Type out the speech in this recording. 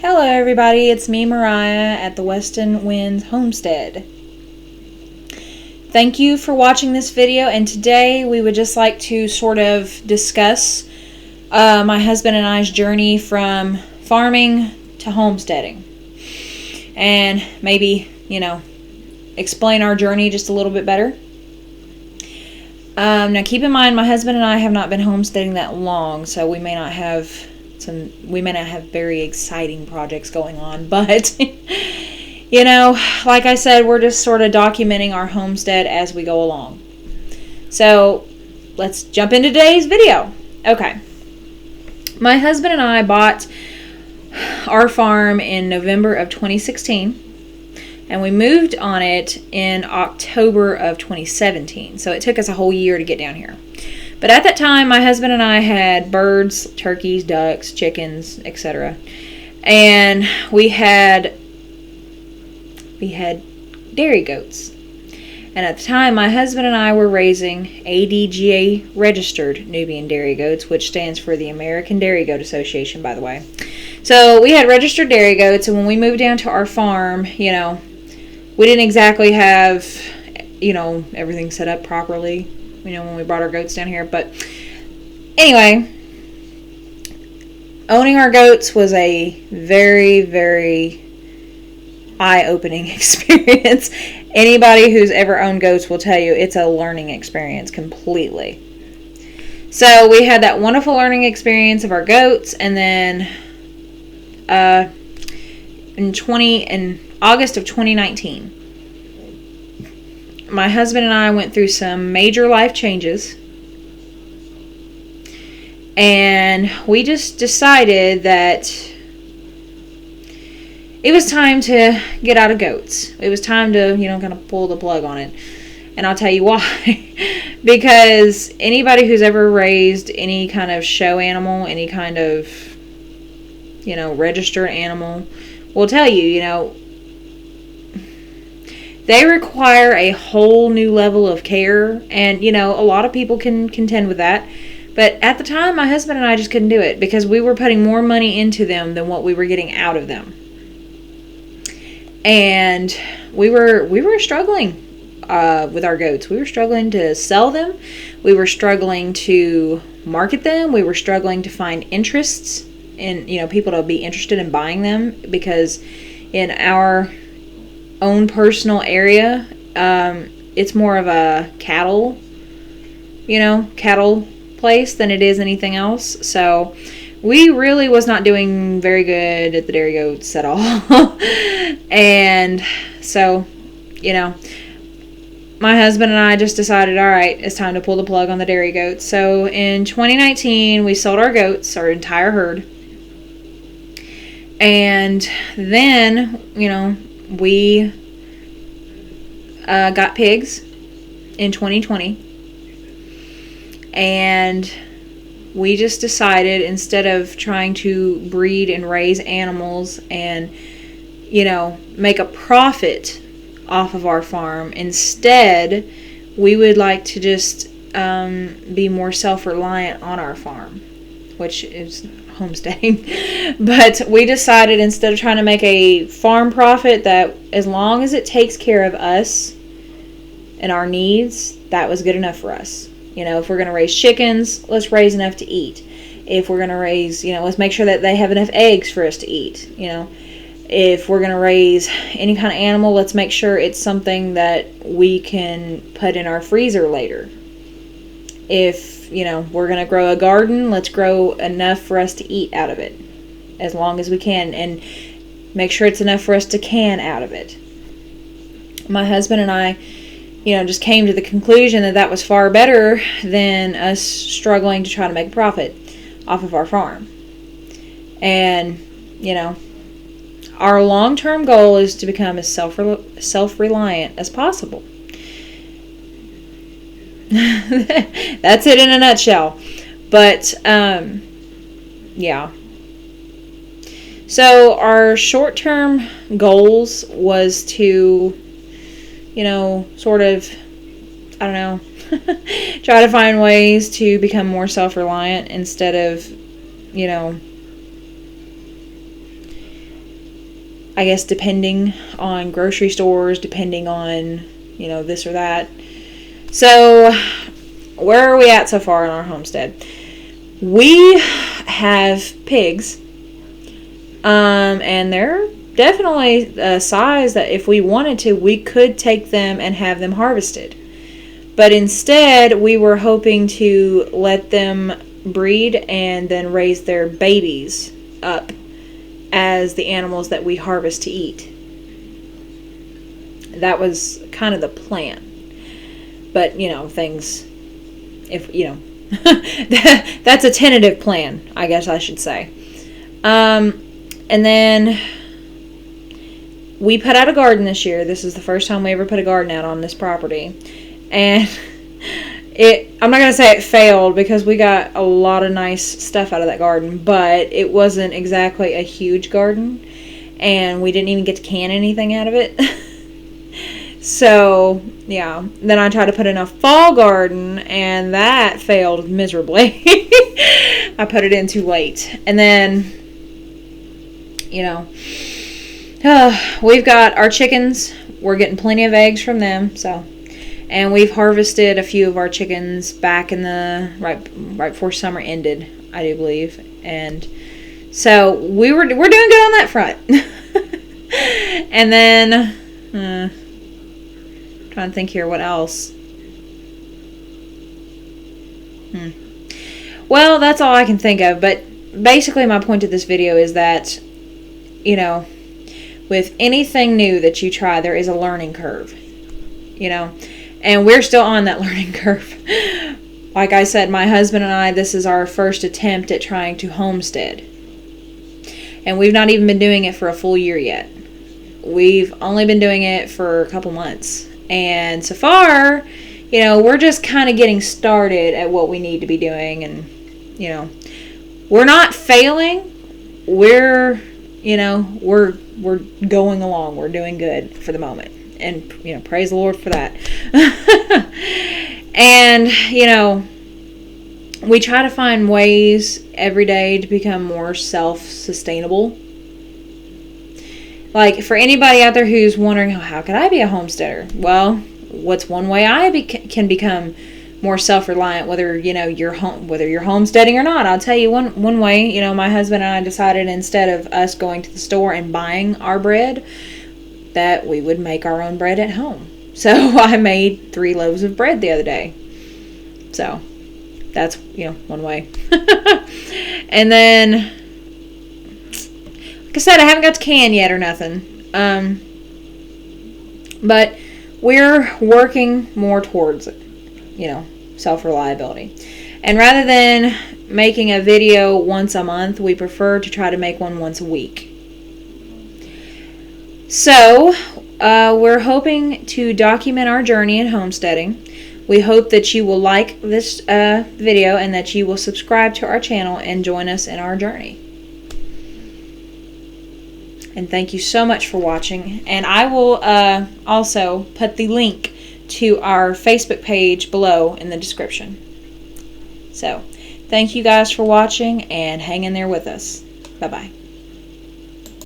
Hello everybody, it's me Mariah at the Weston Winds Homestead. Thank you for watching this video, and today we would just like to sort of discuss my husband and I's journey from farming to homesteading. And maybe, explain our journey just a little bit better. Now keep in mind my husband and I have not been homesteading that long, so we may not have very exciting projects going on, but like I said, we're just sort of documenting our homestead as we go along. So let's jump into today's video. Okay. My husband and I bought our farm in November of 2016, and we moved on it in October of 2017. So it took us a whole year to get down here. But at that time, my husband and I had birds, turkeys, ducks, chickens, etc. And we had dairy goats. And at the time, my husband and I were raising ADGA registered Nubian dairy goats, which stands for the American Dairy Goat Association, by the way. So we had registered dairy goats, and when we moved down to our farm, we didn't exactly have, everything set up properly, when we brought our goats down here. But anyway, owning our goats was a very, very eye-opening experience. Anybody who's ever owned goats will tell you it's a learning experience completely. So we had that wonderful learning experience of our goats, and then in August of 2019, my husband and I went through some major life changes, and we just decided that it was time to get out of goats. It was time to, kind of pull the plug on it. And I'll tell you why. Because anybody who's ever raised any kind of show animal, any kind of, registered animal, will tell you, they require a whole new level of care. And, a lot of people can contend with that. But at the time, my husband and I just couldn't do it because we were putting more money into them than what we were getting out of them. And we were struggling with our goats. We were struggling to sell them. We were struggling to market them. We were struggling to find interests in, people to be interested in buying them, because in our own personal area, it's more of a cattle place than it is anything else. So we really was not doing very good at the dairy goats at all. And so, my husband and I just decided, all right, it's time to pull the plug on the dairy goats. So in 2019, we sold our goats, our entire herd. And then, we got pigs in 2020. And we just decided, instead of trying to breed and raise animals and, make a profit off of our farm, instead, we would like to just be more self-reliant on our farm, which is homesteading. But we decided, instead of trying to make a farm profit, that as long as it takes care of us and our needs, that was good enough for us. If we're going to raise chickens, let's raise enough to eat. If we're going to raise, let's make sure that they have enough eggs for us to eat. If we're going to raise any kind of animal, let's make sure it's something that we can put in our freezer later. If, we're going to grow a garden, let's grow enough for us to eat out of it as long as we can, and make sure it's enough for us to can out of it. My husband and I, just came to the conclusion that that was far better than us struggling to try to make a profit off of our farm. And, our long-term goal is to become as self-reliant as possible. That's it in a nutshell. But, yeah. So our short-term goals was to, sort of, try to find ways to become more self-reliant instead of, I guess depending on grocery stores, depending on, this or that. So, where are we at so far in our homestead? We have pigs, and they're definitely a size that if we wanted to, we could take them and have them harvested. But instead, we were hoping to let them breed and then raise their babies up as the animals that we harvest to eat. That was kind of the plan. But, things, that's a tentative plan, I guess I should say. And then we put out a garden this year. This is the first time we ever put a garden out on this property. And I'm not going to say it failed because we got a lot of nice stuff out of that garden, but it wasn't exactly a huge garden, and we didn't even get to can anything out of it. So, yeah. Then I tried to put in a fall garden, and that failed miserably. I put it in too late. And then, we've got our chickens. We're getting plenty of eggs from them, so. And we've harvested a few of our chickens back in the right before summer ended, I do believe. And so we're doing good on that front. And then trying to think here what else. Well, that's all I can think of. But basically, my point of this video is that, with anything new that you try, there is a learning curve. And we're still on that learning curve. Like I said, my husband and I, this is our first attempt at trying to homestead. And we've not even been doing it for a full year yet. We've only been doing it for a couple months. And so far, we're just kind of getting started at what we need to be doing. And, we're not failing. We're going along. We're doing good for the moment. And, praise the Lord for that. And, we try to find ways every day to become more self-sustainable. Like, for anybody out there who's wondering, how could I be a homesteader? Well, what's one way I can become more self-reliant, whether you're homesteading or not? I'll tell you one way. My husband and I decided, instead of us going to the store and buying our bread, that we would make our own bread at home. So I made 3 loaves of bread the other day. So that's, one way. And then, like I said, I haven't got to can yet or nothing. But we're working more towards it, self-reliability. And rather than making a video once a month, we prefer to try to make one once a week. So, we're hoping to document our journey in homesteading. We hope that you will like this video and that you will subscribe to our channel and join us in our journey. And thank you so much for watching. And I will also put the link to our Facebook page below in the description. So, thank you guys for watching and hang in there with us. Bye-bye.